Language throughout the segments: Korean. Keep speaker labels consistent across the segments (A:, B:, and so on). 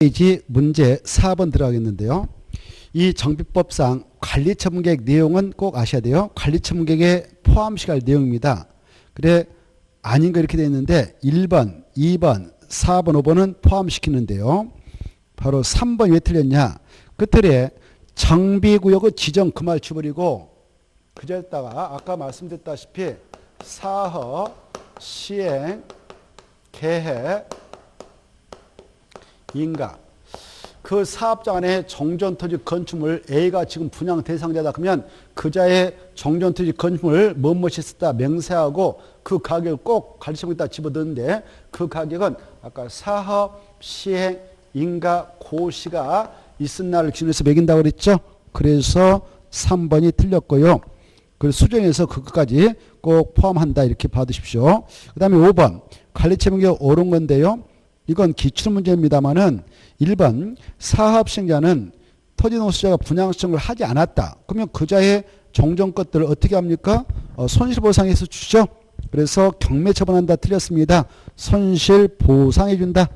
A: 페이지 문제 4번 들어가겠는데요. 이 정비법상 관리처분계획 내용은 꼭 아셔야 돼요. 관리처분계획에 포함시켜야 할 내용입니다. 그래 아닌 거 이렇게 되어 있는데 1번, 2번, 4번, 5번은 포함시키는데요. 바로 3번이 왜 틀렸냐. 끝에 정비구역의 지정 그 말 치버리고 그저에다가 아까 말씀드렸다시피 사업, 시행, 계획, 인가. 그 사업장 안에 정전토지 건축물 A가 지금 분양 대상자다 그러면 그자의 정전토지 건축물을 무엇이 있었다 맹세하고 그 가격을 꼭 가르치고 있다 집어넣는데 그 가격은 아까 사업, 시행, 인가, 고시가 있은 날을 기준해서 매긴다고 그랬죠. 그래서 3번이 틀렸고요. 그 수정해서 그것까지 꼭 포함한다 이렇게 받으십시오. 그 다음에 5번 관리처분계획 옳은 건데요. 이건 기출문제입니다만은 1번 사업시행자는 토지노수자가 분양 신청을 하지 않았다. 그러면 그자의 정전 것들을 어떻게 합니까? 손실보상해서 주죠. 그래서 경매처분한다 틀렸습니다. 손실보상해준다.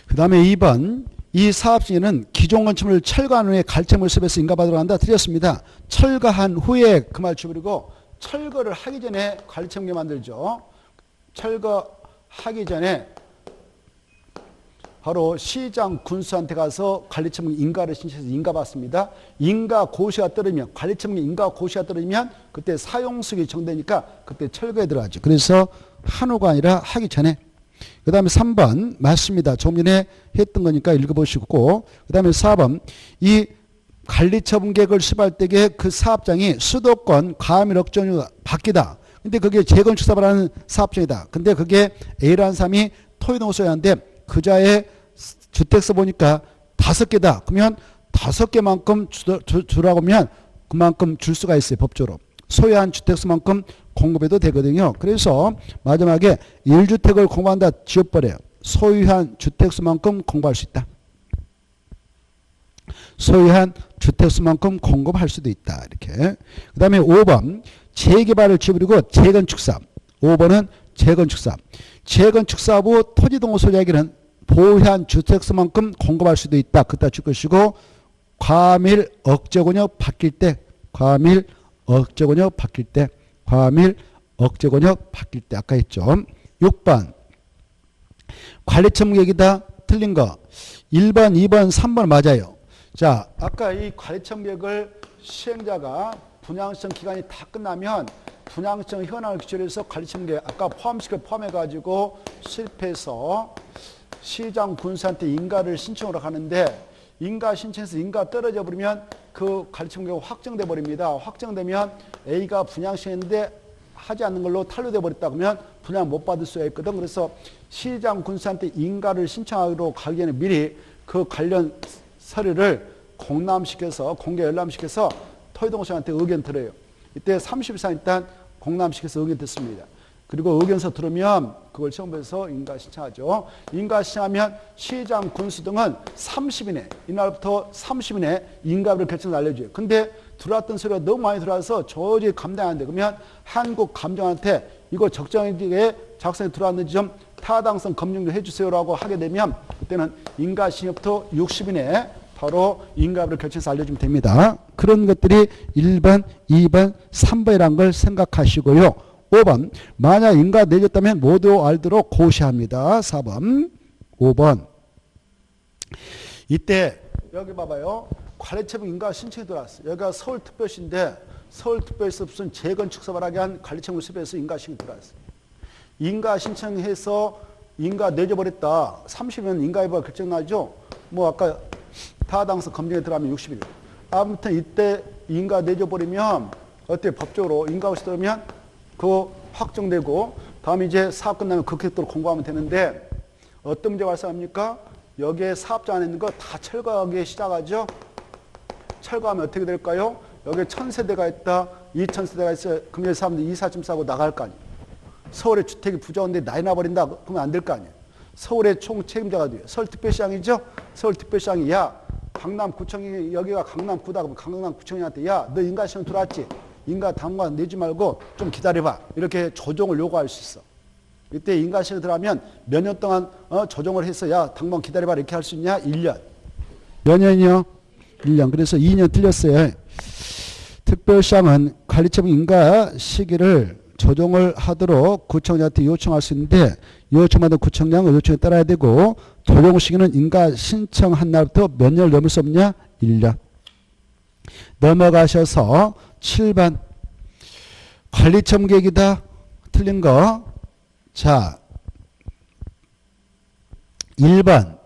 A: 그 다음에 2번 이 사업시행은 기존 건축물을 철거한 후에 갈채물 수입해서 인가받으러 간다 틀렸습니다. 철거한 후에 그 말 줄이고 철거를 하기 전에 관리처분계 만들죠. 철거하기 전에 바로 시장 군수한테 가서 관리처분 인가를 신청해서 인가받습니다. 인가 고시가 떨어지면 관리처분 인가 고시가 떨어지면 그때 사용수익이 정되니까 그때 철거에 들어가죠. 그래서 한 후가 아니라 하기 전에. 그 다음에 3번 맞습니다. 조금 전에 했던 거니까 읽어보시고 그 다음에 4번 이 관리처분계획을 수립할 때에 그 사업장이 수도권 과밀 억정으로 바뀌다. 근데 그게 재건축 사업을 하는 사업장이다. 근데 그게 A라는 사람이 토지노수자인데 그자의 주택수 보니까 5개다. 그러면 5개만큼 주라고 하면 그만큼 줄 수가 있어요. 법적으로. 소유한 주택수만큼 공급해도 되거든요. 그래서 마지막에 1주택을 공급한다 지워버려요. 소유한 주택수만큼 공급할 수 있다. 소유한 주택수만큼 공급할 수도 있다. 이렇게. 그 다음에 5번 재개발을 지워버리고 재건축사업. 5번은 재건축사업. 재건축사업 후 토지동호 소유자에게는 보유한 주택수만큼 공급할 수도 있다. 그따 줄 것이고 과밀 억제권역 바뀔 때 과밀 억제권역 바뀔 때 과밀 억제권역 바뀔 때 아까 했죠. 6번 관리처분계획이다 틀린 거 1번 2번 3번 맞아요. 자 아까 이 관리처분계획을 시행자가 분양신청 기간이 다 끝나면 분양신청 현황을 기초로 해서 관리처분계획 아까 포함해 가지고 실패해서 시장 군수한테 인가를 신청하러 가는데 인가 신청해서 인가 떨어져 버리면 그 관리처분계획이 확정돼 버립니다. 확정되면 A가 분양신청했는데 하지 않는 걸로 탄로돼 버렸다 그러면 분양 못 받을 수가 있거든. 그래서 시장 군수한테 인가를 신청하러 가기 전에 미리 그 관련 서류를 공람시켜서 공개 열람시켜서 토지동호수한테 의견 들어요. 이때 30일 이상 일단 공람시켜서 의견 듣습니다. 그리고 의견서 들으면 그걸 첨부해서 인가 신청하죠. 인가 신청하면 시장 군수 등은 30일에 이날부터 30일에 인가를 결정을 알려줘요. 근데 들어왔던 소리가 너무 많이 들어와서 도저히 감당이 안 돼. 그러면 한국감정한테 이거 적정하게 작성이 들어왔는지 좀 타당성 검증 좀 해주세요라고 하게 되면 그때는 인가 신청부터 60일에 바로 인가를 결정해서 알려주면 됩니다. 그런 것들이 1번, 2번, 3번이라는 걸 생각하시고요. 5번 만약 인가 내줬다면 모두 알도록 고시합니다. 4번 5번 이때 여기 봐봐요. 관리처분 인가 신청이 들어왔어요. 여기가 서울특별시인데 서울특별시에서 무슨 재건축 사업을 하게 한 관리처분 수립해서 인가 신청이 들어왔어요. 인가 신청해서 인가 내줘버렸다. 30년 인가 여부가 결정나죠. 뭐 아까 타당성 검증에 들어가면 60일. 아무튼 이때 인가 내줘버리면 어때 법적으로 인가 없이 들어오면 그거 확정되고 다음에 이제 사업 끝나면 그 계획대로 공고하면 되는데 어떤 문제가 발생합니까? 여기에 사업장 안에 있는 거 다 철거하기 시작하죠. 철거하면 어떻게 될까요? 여기에 1000세대가 있다. 2000세대가 있어요. 그럼 여기 사람들이 이삿짐 싸고 나갈 거 아니에요. 서울에 주택이 부족한데 나이 나버린다. 그러면 안 될 거 아니에요. 서울의 총 책임자가 돼요. 서울특별시장이죠. 서울특별시장이 야 강남구청이 여기가 강남구다. 그럼 강남구청장한테 야 너 인가신청 들어왔지? 인가 당분간 내지 말고 좀 기다려봐. 이렇게 조정을 요구할 수 있어. 이때 인가시에 들어가면 몇 년 동안 조정을 해서 야 당분간 기다려봐 이렇게 할 수 있냐? 1년. 몇 년이요? 1년. 그래서 2년 틀렸어요. 특별시장은 관리청 인가 시기를 조정을 하도록 구청장한테 요청할 수 있는데 요청받은 구청장은 요청에 따라야 되고 조정 시기는 인가 신청한 날부터 몇 년을 넘을 수 없냐? 1년. 넘어가셔서 7번 관리청 계획이다. 틀린 거. 자 1번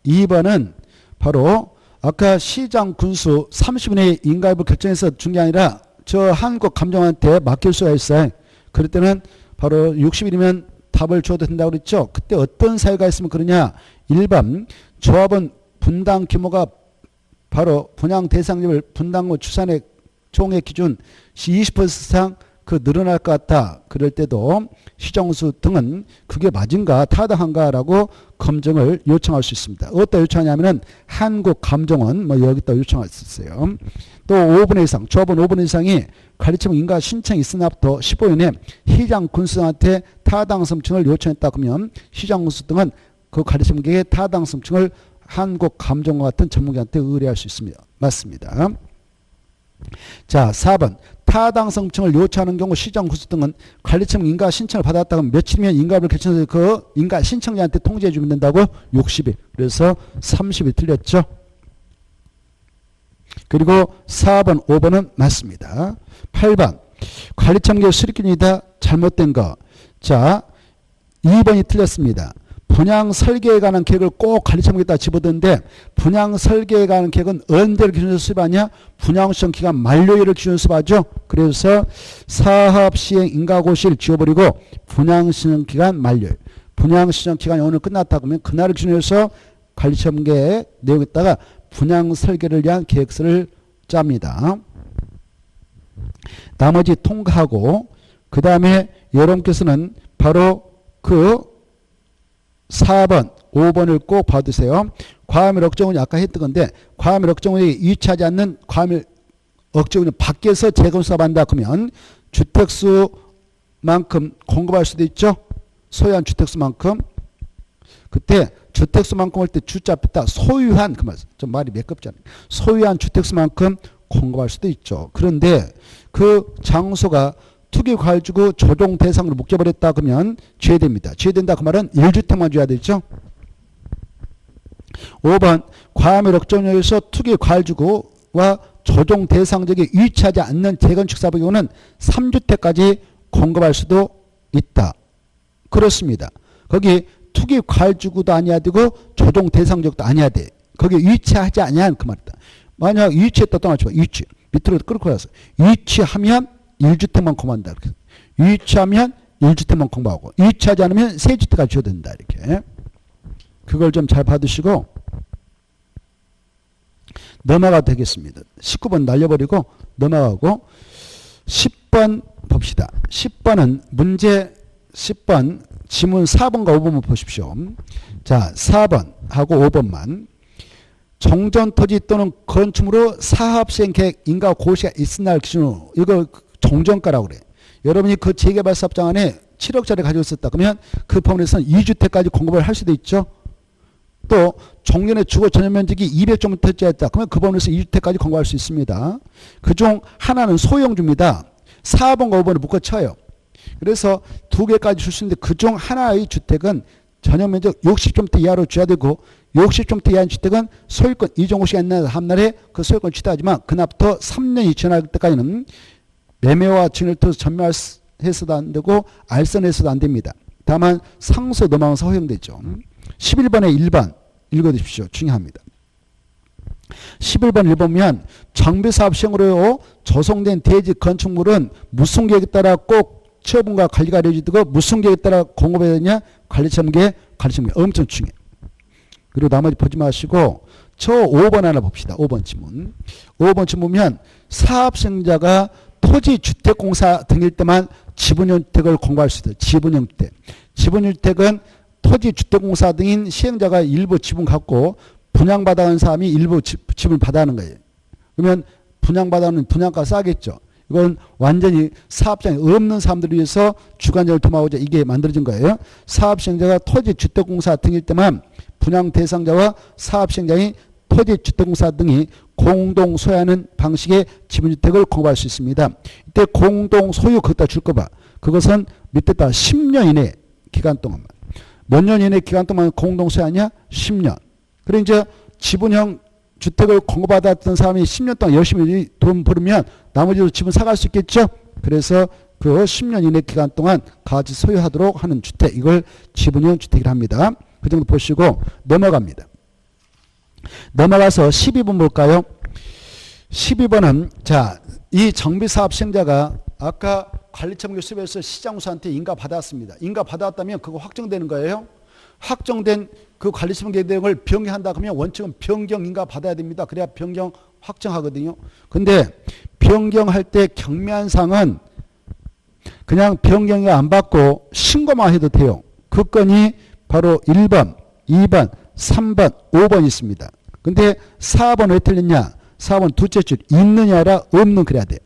A: 2번은 바로 아까 시장 군수 30인의 인가입을 결정해서 준 게 아니라 저 한국감정원한테 맡길 수가 있어요. 그럴 때는 바로 60일이면 답을 줘도 된다고 그랬죠. 그때 어떤 사유가 있으면 그러냐. 1번 조합원 분당 규모가 바로 분양 대상률 분당구 추산액 총액 기준 20% 이상 그 늘어날 것 같다. 그럴 때도 시정수 등은 그게 맞은가 타당한가라고 검증을 요청할 수 있습니다. 어디다 요청하냐면은 한국감정원 뭐 여기다 요청할 수 있어요. 또 5분의 이상 조합원 5분의 이상이 관리청 인가 신청이 있으나부터 15년에 시장 군수한테 타당성증을 요청했다 그러면 시장 군수 등은 그 관리청 계획의 타당성증을 한국감정원 같은 전문가한테 의뢰할 수 있습니다. 맞습니다. 자 4번 타당성증을 요청하는 경우 시장 군수 등은 관리청 인가 신청을 받았다 그러면 며칠이면 인가를 결정해서 그 인가 신청자한테 통지해 주면 된다고? 60일. 그래서 30일 틀렸죠. 그리고 4번 5번은 맞습니다. 8번 관리청 계획 수립기준이다. 잘못된 거. 자 2번이 틀렸습니다. 분양 설계에 관한 계획을 꼭 관리청 계획에다 집어넣는데 분양 설계에 관한 계획은 언제를 기준으로 수립하냐? 분양 시정 기간 만료일을 기준으로 수립하죠. 그래서 사업 시행 인가고시를 지워버리고 분양 시정 기간 만료일. 분양 시정 기간이 오늘 끝났다 그러면 그날을 기준으로 해서 관리청 계획 내용에다가 분양 설계를 위한 계획서를 짭니다. 나머지 통과하고 그 다음에 여러분께서는 바로 그 4번, 5번을 꼭 봐두세요. 과밀 억정운이 아까 했던 건데 과밀 억정운이 유치하지 않는 과밀 억정운이 밖에서 재건수합한다 그러면 주택수만큼 공급할 수도 있죠. 소유한 주택수만큼. 그때 주택수만큼 할 때 주자 뺐다 소유한 그 말 좀 말이 매끄럽잖아요. 소유한 주택수만큼 공급할 수도 있죠. 그런데 그 장소가 투기과열지구 조정 대상으로 묶여버렸다 그러면 죄됩니다. 죄된다 그 말은 1주택만 줘야 되죠. 5번 과밀 억정에서 투기과열지구와 조정 대상적이 위치하지 않는 재건축 사업의 경우는 3주택까지 공급할 수도 있다. 그렇습니다. 거기 투기과열지구도 아니야 되고 조정 대상적도 아니야 돼. 거기 위치하지 않냐는 그 말이다. 만약 위치했다 떠나지 마. 위치 밑으로 끌고 가서 위치하면 1주택만 공부한다. 이렇게. 위치하면 1주택만 공부하고 위치하지 않으면 3주택까지 줘야 된다. 이렇게. 그걸 좀 잘 받으시고 넘어가도 되겠습니다. 19번 날려버리고 넘어가고 10번 봅시다. 10번은 문제 10번 지문 4번과 5번만 보십시오. 자 4번하고 5번만 정전토지 또는 건축물로 사업시행계획 인가 고시가 있은 날 기준으로 이거 종전가라고 그래. 여러분이 그 재개발 사업장 안에 7억짜리 가지고 있었다 그러면 그 법원에서는 2주택까지 공급을 할 수도 있죠. 또 종전의 주거 전용면적이 200제곱미터짜리였다 그러면 그 법원에서 2주택까지 공급할 수 있습니다. 그중 하나는 소형주입니다. 4번과 5번을 묶어쳐요. 그래서 두 개까지 줄 수 있는데 그중 하나의 주택은 전용면적 60제곱미터 이하로 줘야 되고 60제곱미터 이하의 주택은 소유권 이종 시가 있는 한 날에 그 소유권 취득하지만 그날부터 3년이 지날 때까지는 매매와 증여를 통해서 전매해서도 안 되고 알선해서도 안 됩니다. 다만 상소 넘어가서 허용되죠. 11번에 1번 읽어주십시오. 중요합니다. 11번 읽어보면 정비사업 시행으로 조성된 대지 건축물은 무슨 계획에 따라 꼭 처분과 관리가 이루어지고 무슨 계획에 따라 공급해야 되냐? 관리청계 엄청 중요해. 그리고 나머지 보지 마시고 저 5번 하나 봅시다. 5번 지문. 5번 지문 보면 사업시행자가 토지주택공사 등일 때만 지분주택을 공급할 수 있어요. 지분주택. 지분주택은 토지주택공사 등인 시행자가 일부 지분 갖고 분양받아온 사람이 일부 지분을 받아가는 거예요. 그러면 분양받아오는 분양가 싸겠죠. 이건 완전히 사업장이 없는 사람들을 위해서 주관적을 도모하고자 이게 만들어진 거예요. 사업시행자가 토지주택공사 등일 때만 분양 대상자와 사업시행자인 토지주택공사 등이 공동 소유하는 방식의 지분주택을 공급할 수 있습니다. 이때 공동 소유 그것다 줄 거 봐. 그것은 밑에다 10년 이내 기간 동안만. 몇 년 이내 기간 동안 공동 소유하냐? 10년. 그래 이제 지분형 주택을 공급받았던 사람이 10년 동안 열심히 돈 벌으면 나머지도 지분 사갈 수 있겠죠? 그래서 그 10년 이내 기간 동안 같이 소유하도록 하는 주택, 이걸 지분형 주택이라 합니다. 그 정도 보시고 넘어갑니다. 넘어가서 12번 볼까요? 12번은 자, 이 정비사업 시행자가 아까 관리처분 수립해서 시장우수한테 인가 받았습니다. 인가 받았다면 그거 확정되는 거예요. 확정된 그 관리처분 계획을 변경한다 그러면 원칙은 변경 인가 받아야 됩니다. 그래야 변경 확정하거든요. 근데 변경할 때 경미한 사항은 그냥 변경이 안 받고 신고만 해도 돼요. 그 건이 바로 1번, 2번, 3번, 5번 있습니다. 근데 4번 왜 틀렸냐? 4번 둘째 줄 있느냐 아니라 없는 그래야 돼요.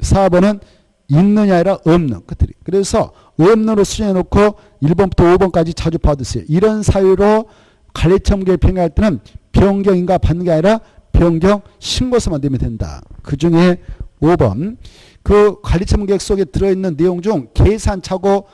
A: 4번은 있느냐 아니라 없는 끝들이. 그래서 없는으로 수정해 놓고 1번부터 5번까지 자주 받으세요. 이런 사유로 관리처분계획 변경할 때는 변경인가 받는 게 아니라 변경 신고서만 내면 된다. 그 중에 5번 그 관리처분계획 속에 들어있는 내용 중 계산착오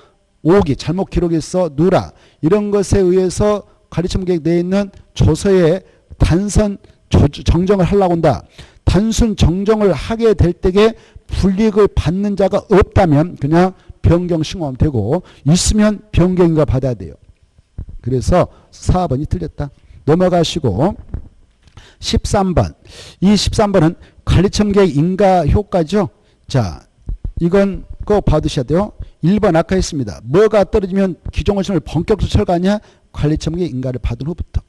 A: 오기 잘못 기록해서 누라 이런 것에 의해서 관리처분계획 내에 있는 조서에 단선 정정을 하려고 한다. 단순 정정을 하게 될 때에 불이익을 받는 자가 없다면 그냥 변경 신고하면 되고 있으면 변경인가 받아야 돼요. 그래서 4번이 틀렸다. 넘어가시고 13번. 이 13번은 관리처분계획 인가 효과죠. 자, 이건 꼭 받으셔야 돼요. 1번 아까 했습니다. 뭐가 떨어지면 기존건축을 본격적으로 철거하냐? 관리처분계획 인가를 받은 후부터.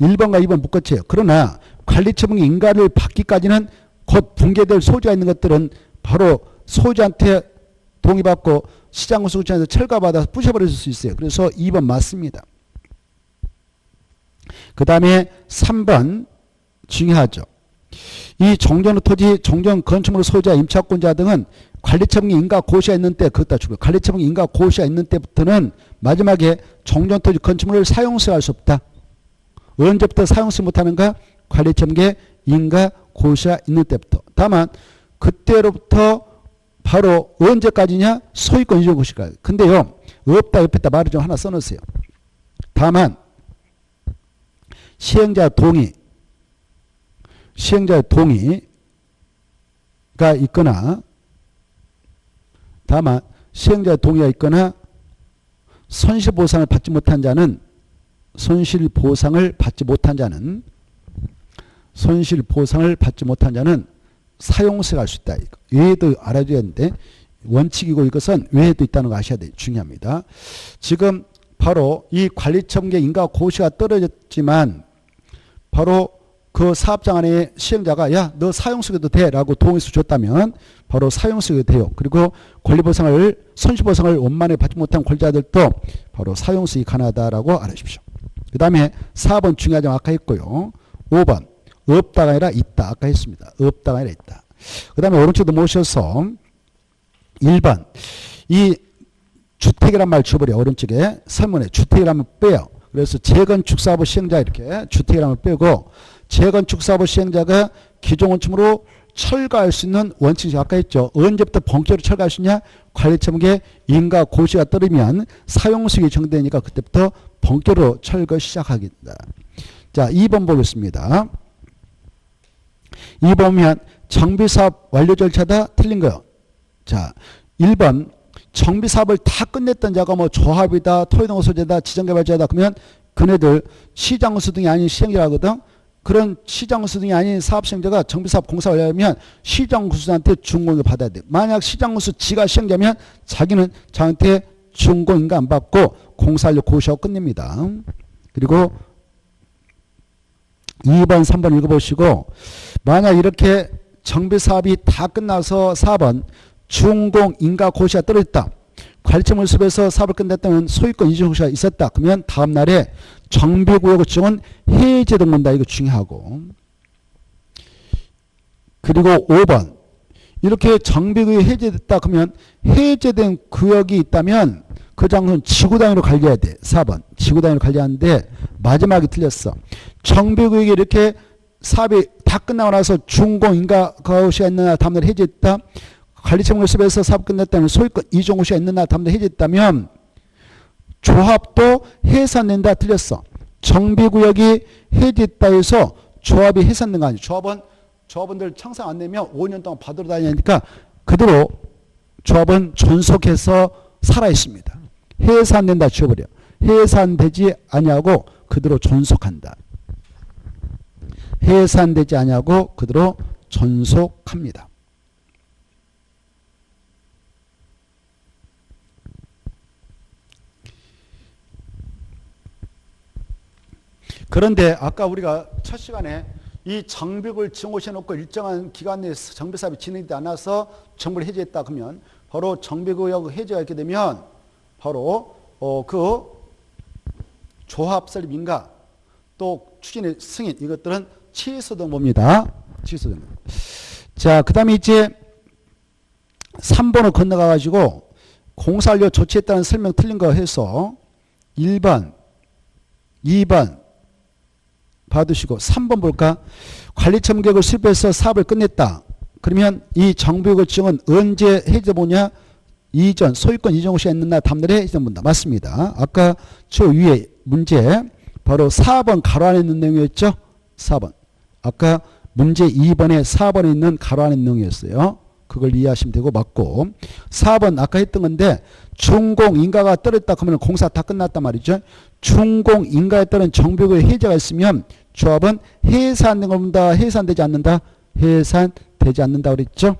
A: 1번과 2번 묶어쳐요. 그러나 관리처분계획 인가를 받기까지는 곧 붕괴될 소지가 있는 것들은 바로 소지한테 동의받고 시장구수구청에서 철거받아서 부셔버릴 수 있어요. 그래서 2번 맞습니다. 그 다음에 3번 중요하죠. 이 정전 토지, 정전 건축물 소유자, 임차권자 등은 관리처분계획 인가 고시가 있는 때 그것다 주고요. 관리처분계획 인가 고시가 있는 때부터는 마지막에 정전 토지 건축물을 사용수할 수 없다. 언제부터 사용수 못하는가? 관리처분계획 인가 고시가 있는 때부터. 다만 그때로부터 바로 언제까지냐? 소유권 이전 고시까지. 근데요. 없다 옆에다 말을 좀 하나 써놓으세요. 다만 시행자 동의가 있거나 다만 시행자 동의가 있거나 손실보상을 받지 못한 자는 사용세가 할 수 있다. 외에도 알아줘야 하는데 원칙이고 이것은 외에도 있다는 거 아셔야 돼요. 중요합니다. 지금 바로 이 관리처분계획 인가 고시가 떨어졌지만 바로 그 사업장 안에 시행자가 야, 너 사용수익도 돼 라고 동의서 줬다면 바로 사용수익이 돼요. 그리고 손실보상을 원만하게 받지 못한 권리자들도 바로 사용수익이 가능하다라고 알아주십시오. 그 다음에 4번 중요한 점 아까 했고요. 5번 없다가 아니라 있다. 아까 했습니다. 없다가 아니라 있다. 그 다음에 오른쪽도 모셔서 1번 이 주택이란 말 줘버려. 오른쪽에 설문에 주택이라면 빼요. 그래서 재건축사업 시행자 이렇게 주택이라면 빼고 재건축사업 시행자가 기존 건축물로 철거할 수 있는 원칙이 아까 했죠. 언제부터 본격적으로 철거할 수 있냐? 관리처분계획 인가 고시가 떨어지면 사용수익이 정되니까 그때부터 본격적으로 철거 시작하겠다. 자, 2번 보겠습니다. 2번 보면 정비사업 완료 절차다 틀린 거요. 자, 1번 정비사업을 다 끝냈던 자가 뭐 조합이다, 토지동호 소재다, 지정개발자다 그러면 그네들 시장우수 등이 아닌 시행자거든. 그런 시장우수 등이 아닌 사업시행자가 정비사업 공사 완료하면 시장우수한테 준공을 받아야 돼. 만약 시장우수 지가 시행자면 자기는 저한테 준공인가 안 받고 공사 완료 고시하고 끝냅니다. 그리고 2번, 3번 읽어보시고 만약 이렇게 정비사업이 다 끝나서 4번 준공 인가 고시가 떨어졌다. 관리처분 수립해서 사업을 끝냈다면 소유권 이전 고시가 있었다. 그러면 다음 날에 정비구역 지정은 해제된다. 이거 중요하고. 그리고 5번 이렇게 정비구역이 해제됐다 그러면 해제된 구역이 있다면 그 장소는 지구 단위로 관리해야 돼. 4번. 지구 단위로 관리하는데 마지막에 틀렸어. 정비구역이 이렇게 사업이 다 끝나고 나서 준공 인가 가구시가 있는 날 다음날 해제했다. 관리청을 습에서 사업 끝냈다면 소유권 이종구시가 있는 날 다음날 해제했다면 조합도 해산된다. 틀렸어. 정비구역이 해제했다 해서 조합이 해산된 거 아니에요. 조합원들 청산 안 내면 5년 동안 받으러 다니니까 그대로 조합은 존속해서 살아 있습니다. 해산된다 지워버려. 해산되지 아니하고 그대로 존속한다. 해산되지 아니하고 그대로 존속합니다. 그런데 아까 우리가 첫 시간에 이 정비구역을 지정고시해 놓고 일정한 기간 내에 정비사업이 진행되지 않아서 정비를 해제했다 그러면 바로 정비구역 해제가 있게 되면 바로 그 조합 설립 인가 또 추진의 승인 이것들은 취소된 겁니다. 취소된 겁니다. 자, 그 다음에 이제 3번으로 건너가 가지고 공사완료 조치했다는 설명 틀린 거 해서 1번, 2번 받으시고 3번 볼까? 관리처분 계획을 실패해서 사업을 끝냈다. 그러면 이 정비구역 지정은 언제 해제되느냐? 이전 소유권 이전 고시가 있는 날 다음날에 해제된다. 맞습니다. 아까 저 위에 문제 바로 4번 가로 안에 있는 내용이었죠. 4번. 아까 문제 2번에 4번에 있는 가로 안에 있는 내용이었어요. 그걸 이해하시면 되고 맞고 4번 아까 했던 건데 준공 인가가 떨어졌다 그러면 공사 다 끝났단 말이죠. 준공 인가에 따른 정비구역 해제가 있으면 조합은 해산된 겁니다. 해산되지 않는다. 해산되지 않는다 그랬죠.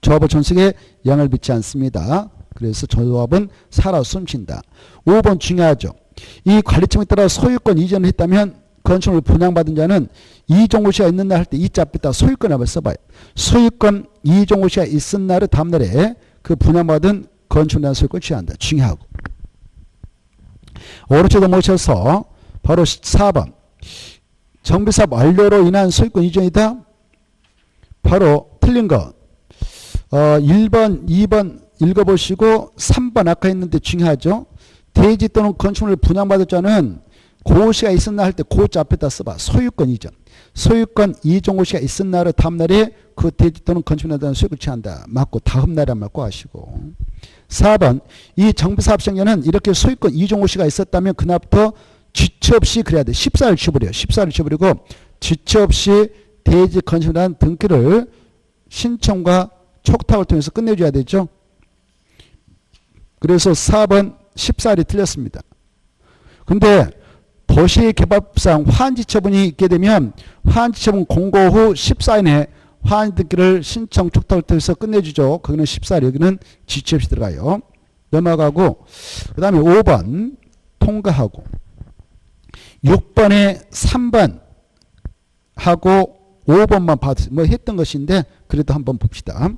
A: 조합의 존속에 영향을 미치지 않습니다. 그래서 조합은 살아 숨쉰다. 5번 중요하죠. 이 관리청에 따라 소유권 이전을 했다면 건축을 분양받은 자는 이종고시가 있는 날 할 때 이자 앞에다 소유권을 한번 써봐요. 소유권 이종고시가 있은 날의 다음날에 그 분양받은 건축에 대한 소유권을 취한다. 중요하고. 오른쪽으로 모셔서 바로 4번. 정비사업 완료로 인한 소유권 이전이다. 바로 틀린 거. 1번, 2번 읽어보시고 3번 아까 했는데 중요하죠. 대지 또는 건축물을 분양받을 자는 고시가 있은 날 할 때 고자 앞에다 써봐. 소유권 이전. 소유권 이전 고시가 있은 날의 다음날에 그 대지 또는 건축물에 대한 소유권을 취한다. 맞고 다음날에 안 맞고 하시고. 4번 이 정비사업 시행자는 이렇게 소유권 이전 고시가 있었다면 그날부터 지체 없이 그래야 돼. 14일 취버려. 14일 취버리고 지체 없이 대지 건축물에 대한 등기를 신청과 촉탁을 통해서 끝내줘야 되죠. 그래서 4번 14일이 틀렸습니다. 근데 도시개발법상 화한지처분이 있게 되면 화한지처분 공고 후 14일에 화한등기를 신청 촉탁을 통해서 끝내주죠. 거기는 14일, 여기는 지체 없이 들어가요. 넘어가고 그 다음에 5번 통과하고 6번에 3번 하고 5번만 봐도 뭐 했던 것인데 그래도 한번 봅시다.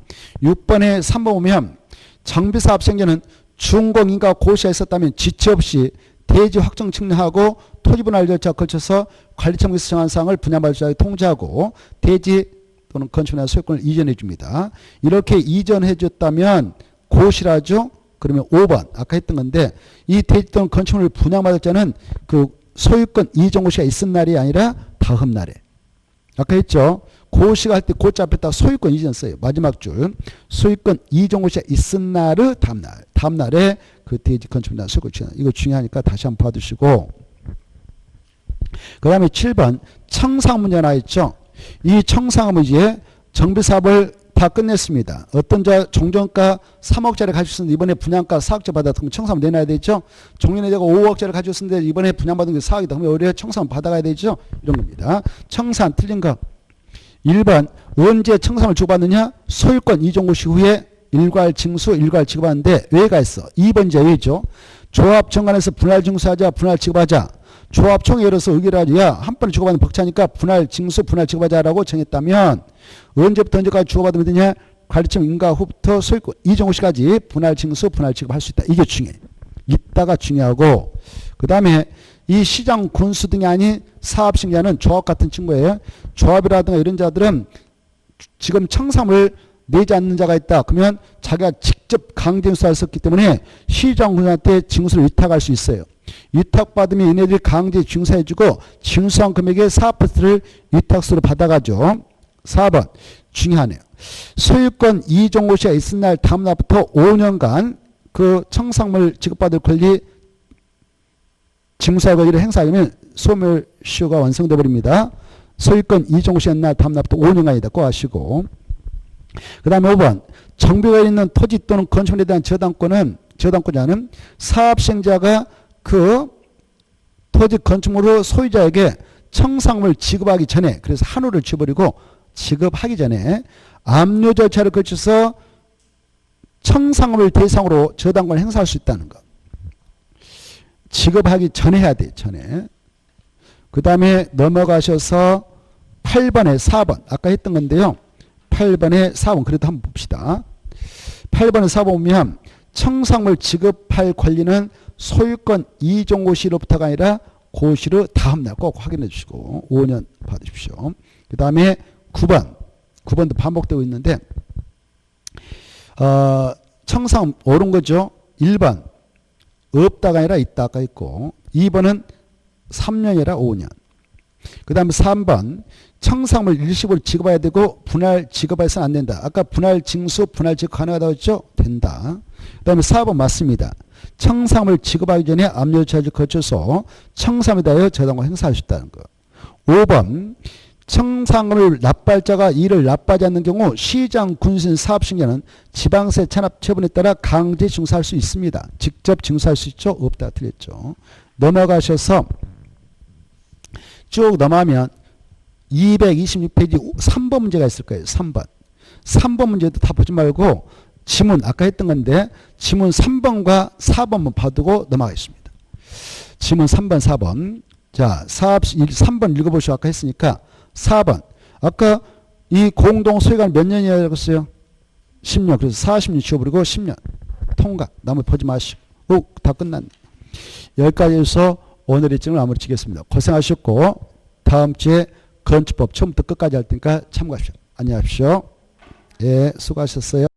A: 6번에 3번 보면 정비사업 시행자는 준공인가 고시가 있었다면 지체 없이 대지 확정 측량하고 토지 분할 절차에 걸쳐서 관리청에서 정한 사항을 분양받을 자에게 통지하고 대지 또는 건축물의 소유권을 이전해 줍니다. 이렇게 이전해 줬다면 고시라죠. 그러면 5번 아까 했던 건데 이 대지 또는 건축물을 분양받을 자는 그 소유권 이전 고시가 있은 날이 아니라 다음 날에 아까 했죠. 고시가 할 때 고자 앞에다 소유권 이전 써요. 마지막 줄 소유권 이전 고시가 있은 날의 다음날에 그 대지 건축물에 소유권 취한 이거 중요하니까 다시 한번 봐두시고 그 다음에 7번 청상 문제 나와 있죠. 이 청상은 이제 정비사업을 다 끝냈습니다. 어떤 자 종전가 3억짜리 가지고 있는데 이번에 분양가 4억짜리 받았으면 청산 내놔야 되죠. 종전에다가 5억짜리 가지고 있는데 이번에 분양받은 게 4억이다. 그러면 올해 청산 받아가야 되죠. 이런 겁니다. 청산 틀린 거. 1번 언제 청산을 주고받느냐? 소유권 이종고시 후에 일괄 징수, 일괄 지급하는데 왜가 있어? 2번 이제 왜죠? 조합 정관에서 분할 징수하자, 분할 지급하자. 조합총회 열어서 의결을 하지. 야, 한 번에 주고받으면 벅차니까 분할 징수, 분할 지급하자라고 정했다면 언제부터 언제까지 주고받으면 되냐? 관리청 인가 후부터 소유권 이종고시까지 분할 징수, 분할 지급할 수 있다. 이게 중요해. 이따가 중요하고 그 다음에 이 시장 군수 등이 아닌 사업시행자는 조합 같은 친구예요. 조합이라든가 이런 자들은 지금 청산을 내지 않는 자가 있다. 그러면 자기가 직접 강제 징수할 수 없기 때문에 시장군한테 징수를 위탁할 수 있어요. 위탁받으면 얘네들이 강제 징수해주고 징수한 금액의 4%를 위탁수로 받아가죠. 4번 중요하네요. 소유권 이종고 시가 있은 날 다음 날부터 5년간 그 청산물 지급받을 권리 징수할 권리를 행사하면 소멸시효가 완성돼 버립니다. 소유권 이종고 시가 있는 날 다음 날부터 5년간이다. 꼭 아시고. 그 다음에 5번 정비가 있는 토지 또는 건축물에 대한 저당권자는 사업시행자가 그 토지 건축물로 소유자에게 청산물 지급하기 전에 그래서 한우를 줘버리고 지급하기 전에 압류 절차를 거쳐서 청산물을 대상으로 저당권을 행사할 수 있다는 것. 지급하기 전에 해야 돼요. 전에. 그 다음에 넘어가셔서 8번에 4번 아까 했던 건데요. 8번에 4번 그래도 한번 봅시다. 8번에 4번 보면 청산물 지급할 권리는 소유권 이종고 시로부터가 아니라 고시로 다음날 꼭 확인해 주시고 5년 받으십시오. 그 다음에 9번도 반복되고 있는데 청산 옳은 거죠. 1번 없다가 아니라 있다가 있고 2번은 3년이라 5년. 그 다음에 3번 청산물 일시불 지급해야 되고 분할 지급해서는 안 된다. 아까 분할 징수 분할 지급 가능하다고 했죠? 된다. 그 다음에 4번 맞습니다. 청산물 지급하기 전에 압류절차를 거쳐서 청산물에 대하여 저당권 행사할 수 있다는 거. 5번 청산물을 납부할자가 이를 납부하지 않는 경우 시장 군수인 사업시행자는 지방세 찬합 처분에 따라 강제 징수할 수 있습니다. 직접 징수할 수 있죠? 없다. 틀렸죠. 넘어가셔서 쭉 넘어가면 226페이지 3번 문제가 있을 거예요. 3번 문제도 다 보지 말고 지문 아까 했던 건데 지문 3번과 4번만 봐두고 넘어가겠습니다. 지문 3번 4번 자 3번 읽어보시고 아까 했으니까 4번 아까 이 공동 소유관 몇 년이라고 했어요? 10년. 그래서 40년 지워버리고 10년 통과. 나머지 보지 마시고 다 끝났네. 여기까지 해서 오늘의 일정을 마무리 짓겠습니다. 고생하셨고 다음 주에 건축법 처음부터 끝까지 할 테니까 참고하십시오. 안녕하십시오. 예, 수고하셨어요.